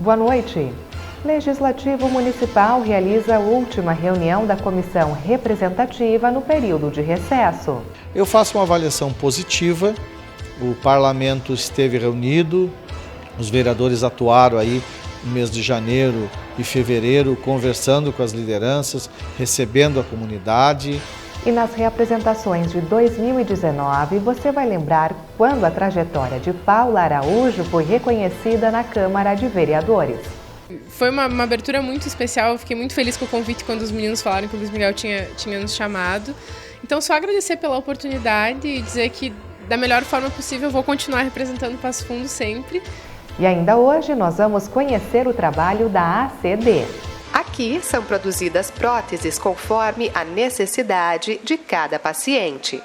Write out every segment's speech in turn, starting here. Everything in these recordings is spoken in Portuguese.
Boa noite. Legislativo Municipal realiza a última reunião da Comissão Representativa no período de recesso. Eu faço uma avaliação positiva, o Parlamento esteve reunido, os vereadores atuaram aí no mês de janeiro e fevereiro, conversando com as lideranças, recebendo a comunidade. E nas reapresentações de 2019, você vai lembrar quando a trajetória de Paula Araújo foi reconhecida na Câmara de Vereadores. Foi uma abertura muito especial, eu fiquei muito feliz com o convite quando os meninos falaram que o Luiz Miguel tinha nos chamado. Então, só agradecer pela oportunidade e dizer que, da melhor forma possível, eu vou continuar representando Passo Fundo sempre. E ainda hoje nós vamos conhecer o trabalho da ACD. Aqui são produzidas próteses conforme a necessidade de cada paciente.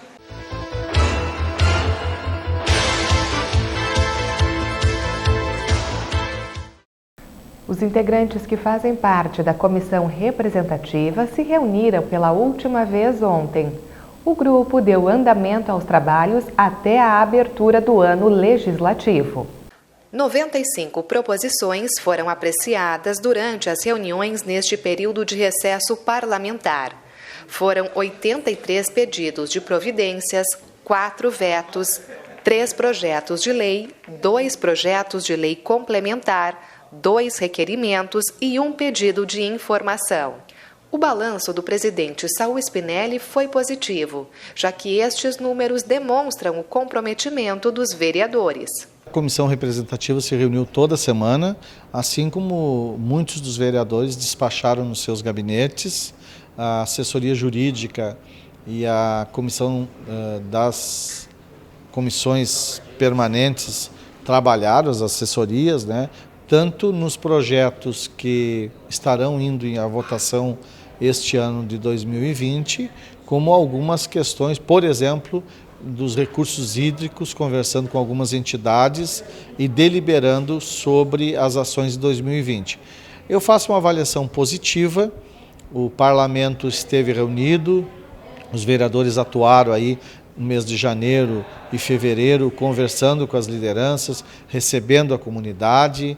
Os integrantes que fazem parte da comissão representativa se reuniram pela última vez ontem. O grupo deu andamento aos trabalhos até a abertura do ano legislativo. 95 proposições foram apreciadas durante as reuniões neste período de recesso parlamentar. Foram 83 pedidos de providências, 4 vetos, 3 projetos de lei, 2 projetos de lei complementar, 2 requerimentos e 1 pedido de informação. O balanço do presidente Saul Spinelli foi positivo, já que estes números demonstram o comprometimento dos vereadores. A comissão representativa se reuniu toda semana, assim como muitos dos vereadores despacharam nos seus gabinetes. A assessoria jurídica e a comissão das comissões permanentes trabalharam, as assessorias, tanto nos projetos que estarão indo à votação este ano de 2020, como algumas questões, por exemplo, dos recursos hídricos, conversando com algumas entidades e deliberando sobre as ações de 2020. Eu faço uma avaliação positiva, o Parlamento esteve reunido, os vereadores atuaram aí no mês de janeiro e fevereiro, conversando com as lideranças, recebendo a comunidade.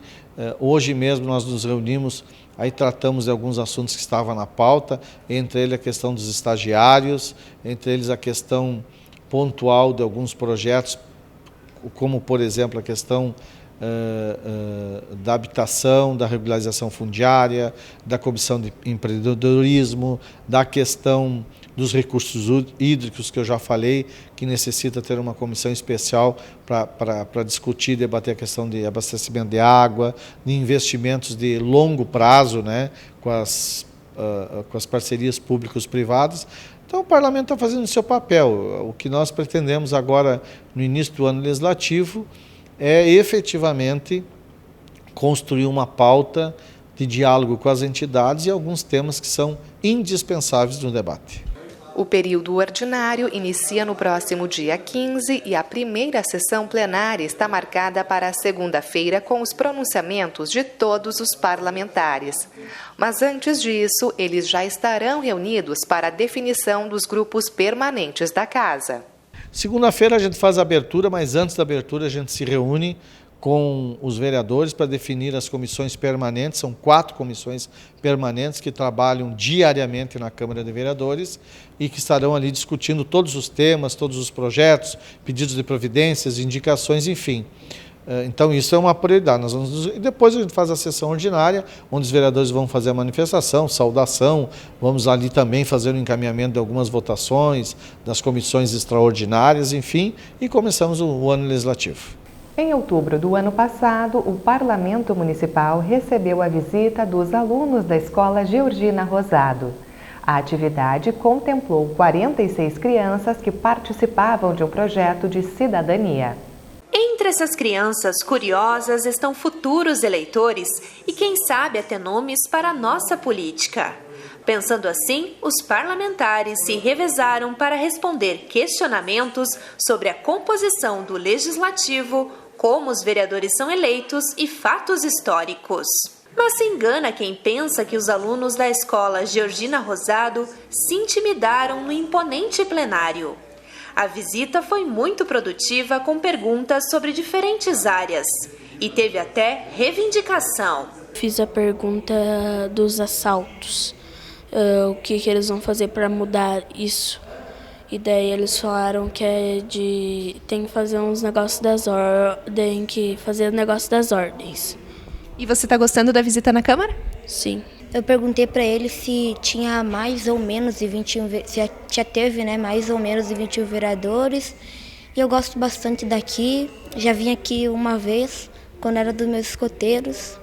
Hoje mesmo nós nos reunimos, aí tratamos de alguns assuntos que estavam na pauta, entre eles a questão dos estagiários, entre eles a questão pontual de alguns projetos, como por exemplo a questão da habitação, da regularização fundiária, da comissão de empreendedorismo, da questão dos recursos hídricos, que eu já falei, que necessita ter uma comissão especial para discutir e debater a questão de abastecimento de água, de investimentos de longo prazo, com as parcerias públicos-privadas. Então, o Parlamento está fazendo o seu papel. O que nós pretendemos agora, no início do ano legislativo, é efetivamente construir uma pauta de diálogo com as entidades e alguns temas que são indispensáveis no debate. O período ordinário inicia no próximo dia 15 e a primeira sessão plenária está marcada para a segunda-feira com os pronunciamentos de todos os parlamentares. Mas antes disso, eles já estarão reunidos para a definição dos grupos permanentes da Casa. Segunda-feira a gente faz a abertura, mas antes da abertura a gente se reúne com os vereadores para definir as comissões permanentes. São 4 comissões permanentes que trabalham diariamente na Câmara de Vereadores e que estarão ali discutindo todos os temas, todos os projetos, pedidos de providências, indicações, enfim. Então isso é uma prioridade. E depois a gente faz a sessão ordinária, onde os vereadores vão fazer a manifestação, saudação, vamos ali também fazer o encaminhamento de algumas votações, das comissões extraordinárias, enfim, e começamos o ano legislativo. Em outubro do ano passado, o Parlamento Municipal recebeu a visita dos alunos da Escola Georgina Rosado. A atividade contemplou 46 crianças que participavam de um projeto de cidadania. Entre essas crianças curiosas estão futuros eleitores e, quem sabe, até nomes para a nossa política. Pensando assim, os parlamentares se revezaram para responder questionamentos sobre a composição do Legislativo, como os vereadores são eleitos e fatos históricos. Mas se engana quem pensa que os alunos da Escola Georgina Rosado se intimidaram no imponente plenário. A visita foi muito produtiva, com perguntas sobre diferentes áreas. E teve até reivindicação. Fiz a pergunta dos assaltos, o que eles vão fazer para mudar isso. E daí eles falaram que tem que fazer uns negócios das ordens, que fazer negócio das ordens. E você está gostando da visita na Câmara? Sim. Eu perguntei para ele se tinha mais ou menos de 21, se já teve, né, mais ou menos de 21 vereadores. E eu gosto bastante daqui. Já vim aqui uma vez, quando era dos meus escoteiros.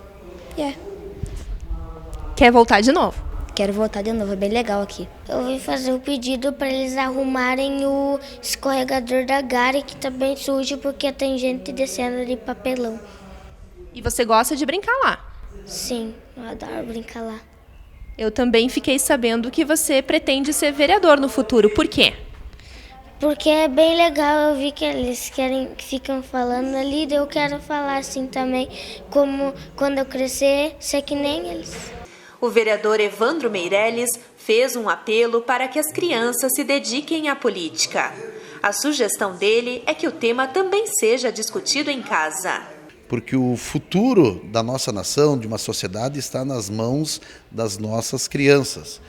Quer voltar de novo? Quero voltar de novo, é bem legal aqui. Eu vim fazer um pedido para eles arrumarem o escorregador da Gare, que tá bem sujo porque tem gente descendo de papelão. E você gosta de brincar lá? Sim, eu adoro brincar lá. Eu também fiquei sabendo que você pretende ser vereador no futuro. Por quê? Porque é bem legal, eu vi que eles ficam falando ali, daí eu quero falar assim também, como quando eu crescer, ser que nem eles. O vereador Evandro Meirelles fez um apelo para que as crianças se dediquem à política. A sugestão dele é que o tema também seja discutido em casa. Porque o futuro da nossa nação, de uma sociedade, está nas mãos das nossas crianças.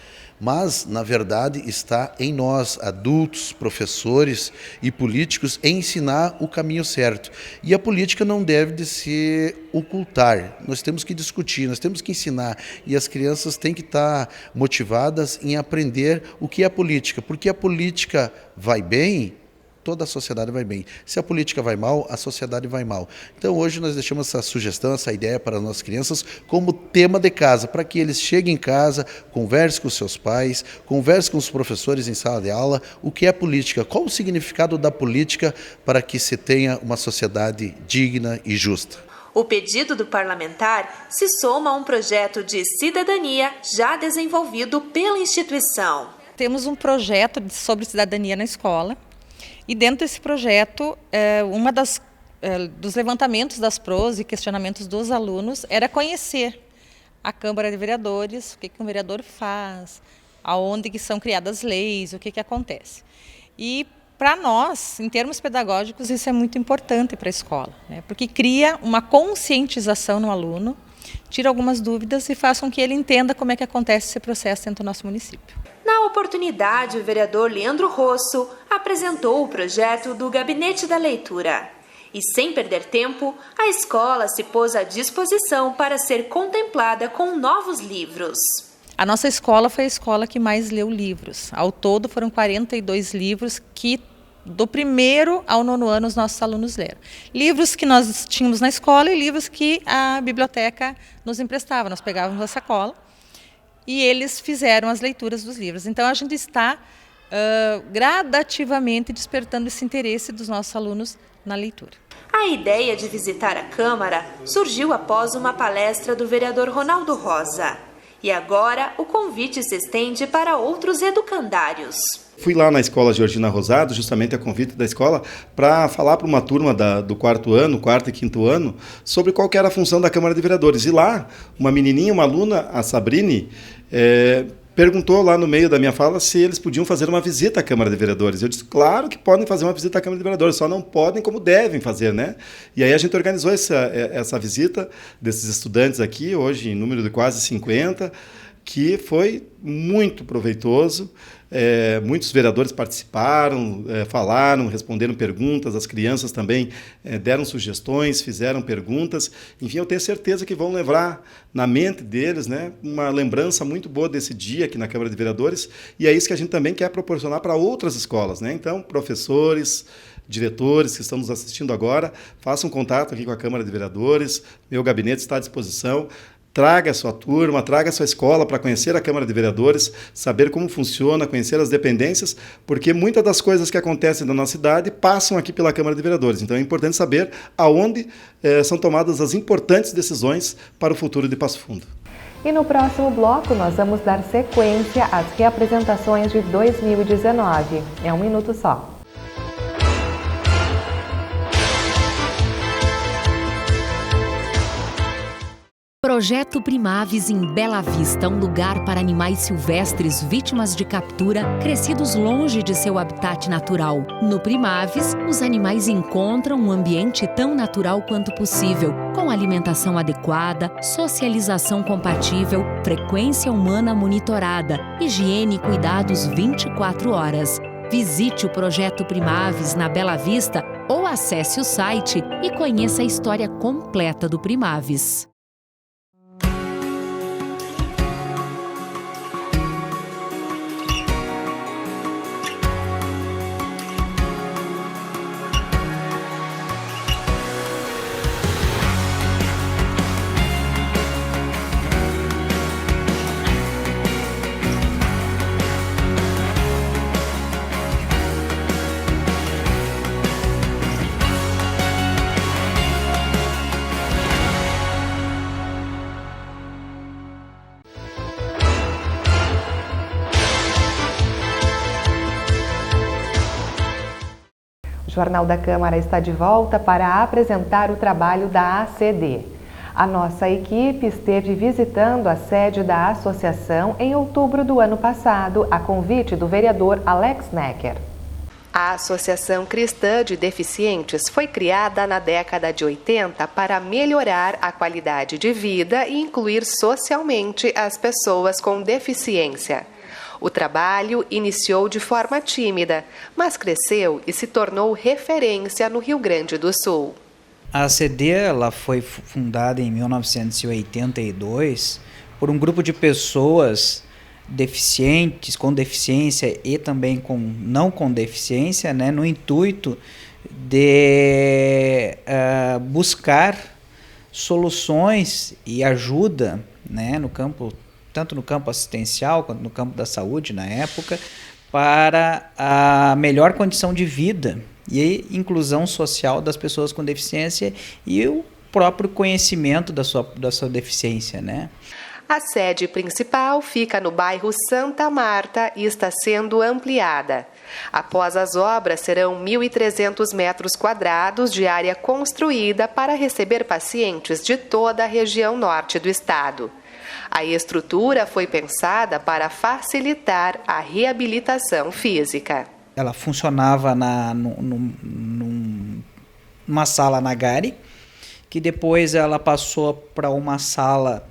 Mas, na verdade, está em nós, adultos, professores e políticos, ensinar o caminho certo. E a política não deve de se ocultar. Nós temos que discutir, nós temos que ensinar. E as crianças têm que estar motivadas em aprender o que é política. Porque a política vai bem, toda a sociedade vai bem. Se a política vai mal, a sociedade vai mal. Então hoje nós deixamos essa sugestão, essa ideia para as nossas crianças como tema de casa, para que eles cheguem em casa, conversem com os seus pais, conversem com os professores em sala de aula, o que é política, qual o significado da política para que se tenha uma sociedade digna e justa. O pedido do parlamentar se soma a um projeto de cidadania já desenvolvido pela instituição. Temos um projeto sobre cidadania na escola. E dentro desse projeto, dos levantamentos das pros e questionamentos dos alunos era conhecer a Câmara de Vereadores, o que um vereador faz, aonde que são criadas leis, o que acontece. E para nós, em termos pedagógicos, isso é muito importante para a escola, né? Porque cria uma conscientização no aluno, tira algumas dúvidas e faz com que ele entenda como é que acontece esse processo dentro do nosso município. Na oportunidade, o vereador Leandro Rosso apresentou o projeto do Gabinete da Leitura. E sem perder tempo, a escola se pôs à disposição para ser contemplada com novos livros. A nossa escola foi a escola que mais leu livros. Ao todo foram 42 livros que do 1º ao 9º ano os nossos alunos leram. Livros que nós tínhamos na escola e livros que a biblioteca nos emprestava. Nós pegávamos a sacola e eles fizeram as leituras dos livros. Então a gente está gradativamente despertando esse interesse dos nossos alunos na leitura. A ideia de visitar a Câmara surgiu após uma palestra do vereador Ronaldo Rosa. E agora o convite se estende para outros educandários. Fui lá na escola Georgina Rosado, justamente a convite da escola, para falar para uma turma do 4º ano, 4º e 5º ano, sobre qual que era a função da Câmara de Vereadores. E lá, uma menininha, uma aluna, a Sabrine, perguntou lá no meio da minha fala se eles podiam fazer uma visita à Câmara de Vereadores. Eu disse, claro que podem fazer uma visita à Câmara de Vereadores, só não podem como devem fazer, né? E aí a gente organizou essa visita desses estudantes aqui, hoje em número de quase 50, que foi muito proveitoso. Muitos vereadores participaram, falaram, responderam perguntas, as crianças também deram sugestões, fizeram perguntas. Enfim, eu tenho certeza que vão levar na mente deles, né, uma lembrança muito boa desse dia aqui na Câmara de Vereadores, e é isso que a gente também quer proporcionar para outras escolas, né? Então, professores, diretores que estão nos assistindo agora, façam contato aqui com a Câmara de Vereadores, meu gabinete está à disposição. Traga a sua turma, traga a sua escola para conhecer a Câmara de Vereadores, saber como funciona, conhecer as dependências, porque muitas das coisas que acontecem na nossa cidade passam aqui pela Câmara de Vereadores. Então é importante saber aonde são tomadas as importantes decisões para o futuro de Passo Fundo. E no próximo bloco nós vamos dar sequência às reapresentações de 2019. É um minuto só. Projeto Primaves em Bela Vista, um lugar para animais silvestres vítimas de captura, crescidos longe de seu habitat natural. No Primaves, os animais encontram um ambiente tão natural quanto possível, com alimentação adequada, socialização compatível, frequência humana monitorada, higiene e cuidados 24 horas. Visite o Projeto Primaves na Bela Vista ou acesse o site e conheça a história completa do Primaves. O Jornal da Câmara está de volta para apresentar o trabalho da ACD. A nossa equipe esteve visitando a sede da associação em outubro do ano passado, a convite do vereador Alex Necker. A Associação Cristã de Deficientes foi criada na década de 80 para melhorar a qualidade de vida e incluir socialmente as pessoas com deficiência. O trabalho iniciou de forma tímida, mas cresceu e se tornou referência no Rio Grande do Sul. A ACD ela foi fundada em 1982 por um grupo de pessoas deficientes, com deficiência e também não com deficiência, né, no intuito de buscar soluções e ajuda, né, no campo, tanto no campo assistencial quanto no campo da saúde na época, para a melhor condição de vida e inclusão social das pessoas com deficiência e o próprio conhecimento da sua deficiência, né? A sede principal fica no bairro Santa Marta e está sendo ampliada. Após as obras, serão 1.300 metros quadrados de área construída para receber pacientes de toda a região norte do estado. A estrutura foi pensada para facilitar a reabilitação física. Ela funcionava numa sala na Gare, que depois ela passou para uma sala,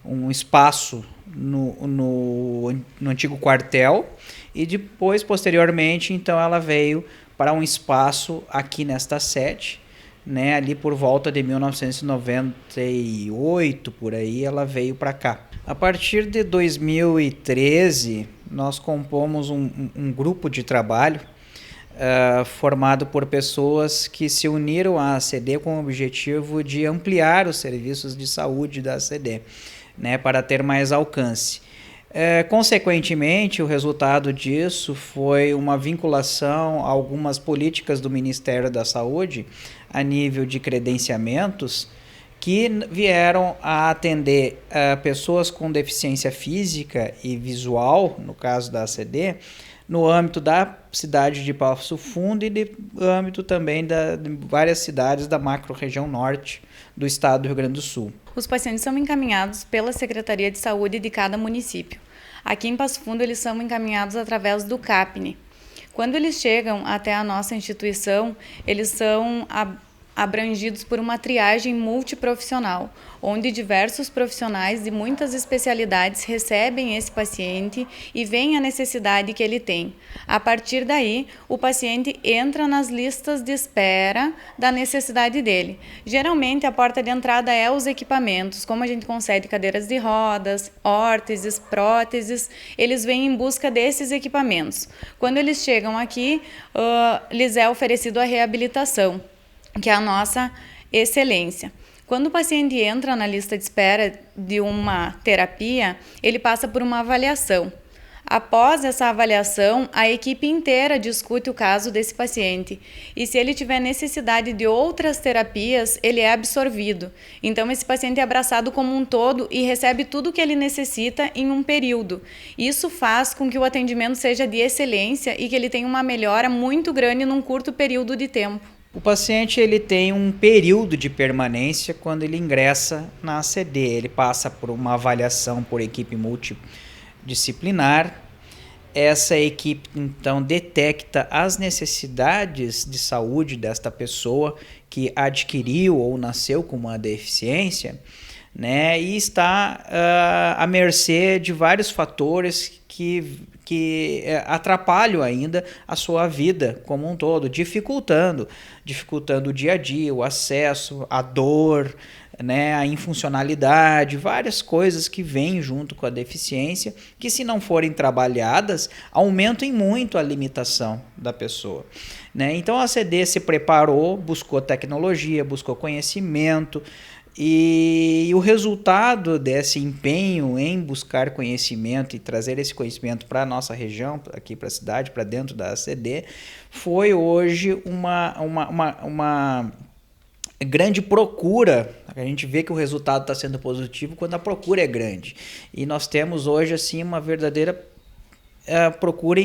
um espaço no antigo quartel, e depois, posteriormente, então ela veio para um espaço aqui nesta sede, né, ali por volta de 1998, por aí, ela veio para cá. A partir de 2013, nós compomos um grupo de trabalho formado por pessoas que se uniram à ACD com o objetivo de ampliar os serviços de saúde da ACD, né, para ter mais alcance. Consequentemente, o resultado disso foi uma vinculação a algumas políticas do Ministério da Saúde a nível de credenciamentos que vieram a atender pessoas com deficiência física e visual, no caso da ACD, no âmbito da cidade de Passo Fundo e no âmbito também de várias cidades da macro-região norte do estado do Rio Grande do Sul. Os pacientes são encaminhados pela Secretaria de Saúde de cada município. Aqui em Passo Fundo, eles são encaminhados através do CAPNE. Quando eles chegam até a nossa instituição, eles são abrangidos por uma triagem multiprofissional, onde diversos profissionais de muitas especialidades recebem esse paciente e veem a necessidade que ele tem. A partir daí, o paciente entra nas listas de espera da necessidade dele. Geralmente, a porta de entrada é os equipamentos, como a gente concede cadeiras de rodas, órteses, próteses, eles vêm em busca desses equipamentos. Quando eles chegam aqui, lhes é oferecido a reabilitação, que é a nossa excelência. Quando o paciente entra na lista de espera de uma terapia, ele passa por uma avaliação. Após essa avaliação, a equipe inteira discute o caso desse paciente. E se ele tiver necessidade de outras terapias, ele é absorvido. Então, esse paciente é abraçado como um todo e recebe tudo o que ele necessita em um período. Isso faz com que o atendimento seja de excelência e que ele tenha uma melhora muito grande num curto período de tempo. O paciente ele tem um período de permanência quando ele ingressa na ACD. Ele passa por uma avaliação por equipe multidisciplinar. Essa equipe, então, detecta as necessidades de saúde desta pessoa que adquiriu ou nasceu com uma deficiência, né, e está à mercê de vários fatores que atrapalham ainda a sua vida como um todo, dificultando o dia a dia, o acesso, a dor, né, a infuncionalidade, várias coisas que vêm junto com a deficiência, que se não forem trabalhadas, aumentam muito a limitação da pessoa, né? Então a ACD se preparou, buscou tecnologia, buscou conhecimento, e o resultado desse empenho em buscar conhecimento e trazer esse conhecimento para a nossa região, aqui para a cidade, para dentro da ACD, foi hoje uma grande procura. A gente vê que o resultado está sendo positivo quando a procura é grande. E nós temos hoje assim uma verdadeira procura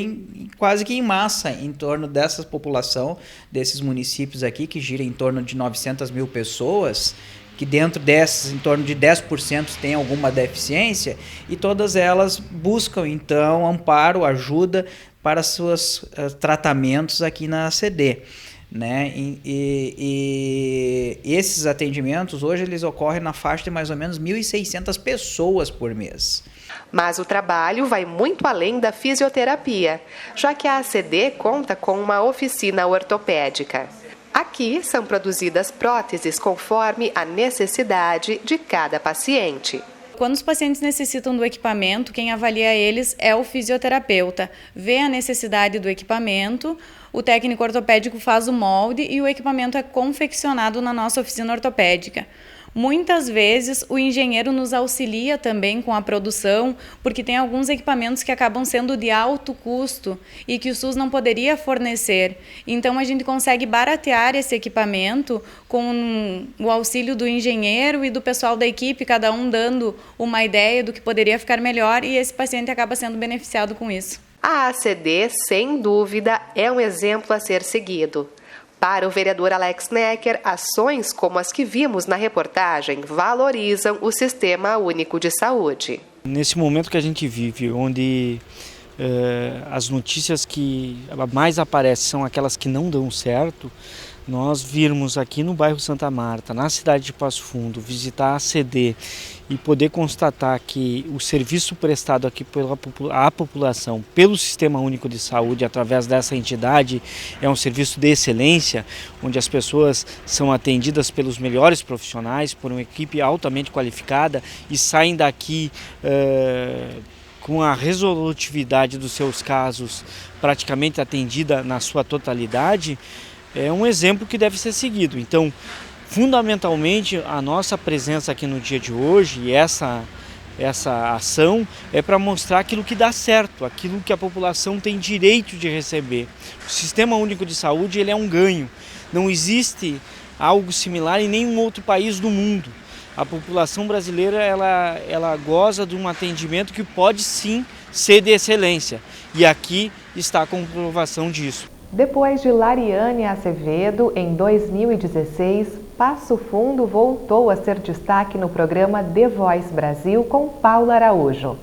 quase que em massa em torno dessa população, desses municípios aqui, que gira em torno de 900 mil pessoas, que dentro dessas, em torno de 10% tem alguma deficiência, e todas elas buscam, então, amparo, ajuda para seus tratamentos aqui na ACD, né? E esses atendimentos, hoje, eles ocorrem na faixa de mais ou menos 1.600 pessoas por mês. Mas o trabalho vai muito além da fisioterapia, já que a ACD conta com uma oficina ortopédica. Aqui são produzidas próteses conforme a necessidade de cada paciente. Quando os pacientes necessitam do equipamento, quem avalia eles é o fisioterapeuta. Vê a necessidade do equipamento, o técnico ortopédico faz o molde e o equipamento é confeccionado na nossa oficina ortopédica. Muitas vezes o engenheiro nos auxilia também com a produção, porque tem alguns equipamentos que acabam sendo de alto custo e que o SUS não poderia fornecer. Então a gente consegue baratear esse equipamento com o auxílio do engenheiro e do pessoal da equipe, cada um dando uma ideia do que poderia ficar melhor, e esse paciente acaba sendo beneficiado com isso. A ACD, sem dúvida, é um exemplo a ser seguido. Para o vereador Alex Necker, ações como as que vimos na reportagem valorizam o Sistema Único de Saúde. Nesse momento que a gente vive, onde as notícias que mais aparecem são aquelas que não dão certo, nós virmos aqui no bairro Santa Marta, na cidade de Passo Fundo, visitar a ACD e poder constatar que o serviço prestado aqui à população pelo Sistema Único de Saúde, através dessa entidade, é um serviço de excelência, onde as pessoas são atendidas pelos melhores profissionais, por uma equipe altamente qualificada e saem daqui com a resolutividade dos seus casos praticamente atendida na sua totalidade, é um exemplo que deve ser seguido. Então, fundamentalmente, a nossa presença aqui no dia de hoje e essa ação é para mostrar aquilo que dá certo, aquilo que a população tem direito de receber. O Sistema Único de Saúde, ele é um ganho. Não existe algo similar em nenhum outro país do mundo. A população brasileira ela goza de um atendimento que pode sim ser de excelência. E aqui está a comprovação disso. Depois de Lariane Acevedo, em 2016, Passo Fundo voltou a ser destaque no programa The Voice Brasil com Paula Araújo.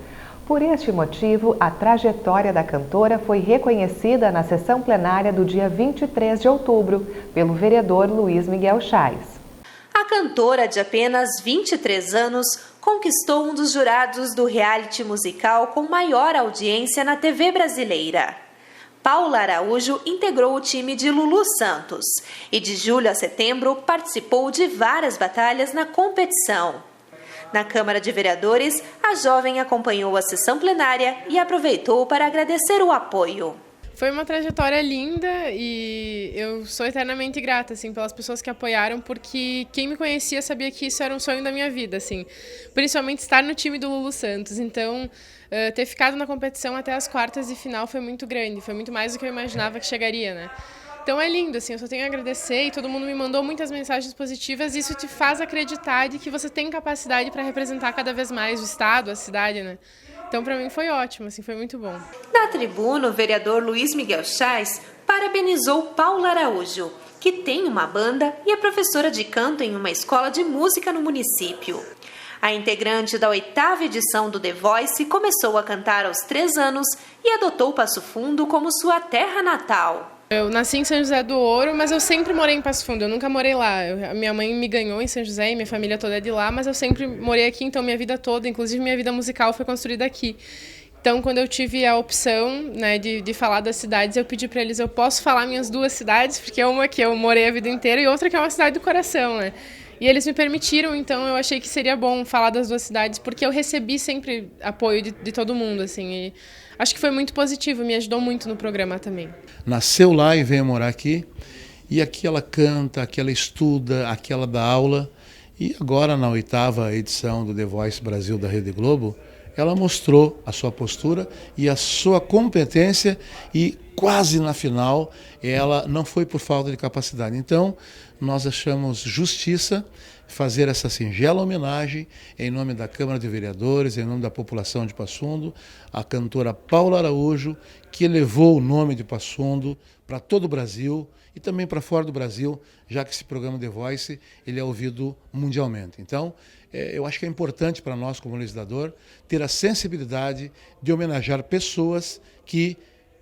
Por este motivo, a trajetória da cantora foi reconhecida na sessão plenária do dia 23 de outubro, pelo vereador Luiz Miguel Chais. A cantora de apenas 23 anos conquistou um dos jurados do reality musical com maior audiência na TV brasileira. Paula Araújo integrou o time de Lulu Santos e de julho a setembro participou de várias batalhas na competição. Na Câmara de Vereadores, a jovem acompanhou a sessão plenária e aproveitou para agradecer o apoio. Foi uma trajetória linda e eu sou eternamente grata, assim, pelas pessoas que apoiaram, porque quem me conhecia sabia que isso era um sonho da minha vida, assim, principalmente estar no time do Lulu Santos. Então, ter ficado na competição até as quartas de final foi muito grande, foi muito mais do que eu imaginava que chegaria, né? Então é lindo, assim, eu só tenho a agradecer e todo mundo me mandou muitas mensagens positivas e isso te faz acreditar de que você tem capacidade para representar cada vez mais o estado, a cidade, né? Então, para mim foi ótimo, assim, foi muito bom. Na tribuna, o vereador Luiz Miguel Chais parabenizou Paula Araújo, que tem uma banda e é professora de canto em uma escola de música no município. A integrante da 8ª edição do The Voice começou a cantar aos 3 anos e adotou Passo Fundo como sua terra natal. Eu nasci em São José do Ouro, mas eu sempre morei em Passo Fundo, eu nunca morei lá. A minha mãe me ganhou em São José e minha família toda é de lá, mas eu sempre morei aqui, então minha vida toda, inclusive minha vida musical, foi construída aqui. Então, quando eu tive a opção, né, de falar das cidades, eu pedi para eles, eu posso falar minhas 2 cidades, porque uma que eu morei a vida inteira e outra que é uma cidade do coração, né? E eles me permitiram, então eu achei que seria bom falar das 2 cidades, porque eu recebi sempre apoio de todo mundo, assim, e acho que foi muito positivo, me ajudou muito no programa também. Nasceu lá e veio morar aqui, e aqui ela canta, aqui ela estuda, aqui ela dá aula, e agora na 8ª edição do The Voice Brasil da Rede Globo, ela mostrou a sua postura e a sua competência e quase na final ela não foi por falta de capacidade. Então nós achamos justiça fazer essa singela homenagem em nome da Câmara de Vereadores, em nome da população de Passo Fundo, a cantora Paula Araújo, que levou o nome de Passo Fundo para todo o Brasil e também para fora do Brasil, já que esse programa The Voice ele é ouvido mundialmente. Então, eu acho que é importante para nós, como legislador, ter a sensibilidade de homenagear pessoas que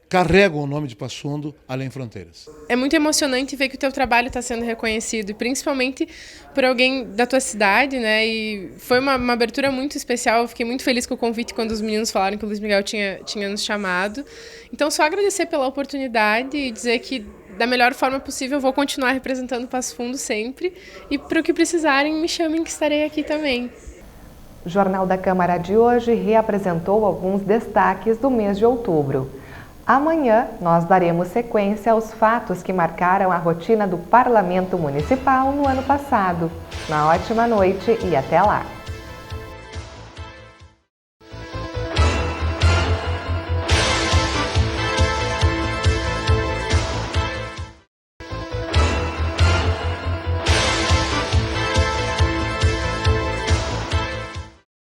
carregam o nome de Passo Fundo além fronteiras. É muito emocionante ver que o teu trabalho está sendo reconhecido, e principalmente por alguém da tua cidade, né? E foi uma abertura muito especial, eu fiquei muito feliz com o convite quando os meninos falaram que o Luiz Miguel tinha nos chamado. Então, só agradecer pela oportunidade e dizer que da melhor forma possível eu vou continuar representando Passo Fundo sempre, e para o que precisarem me chamem que estarei aqui também. O Jornal da Câmara de hoje reapresentou alguns destaques do mês de outubro. Amanhã nós daremos sequência aos fatos que marcaram a rotina do Parlamento Municipal no ano passado. Uma ótima noite e até lá!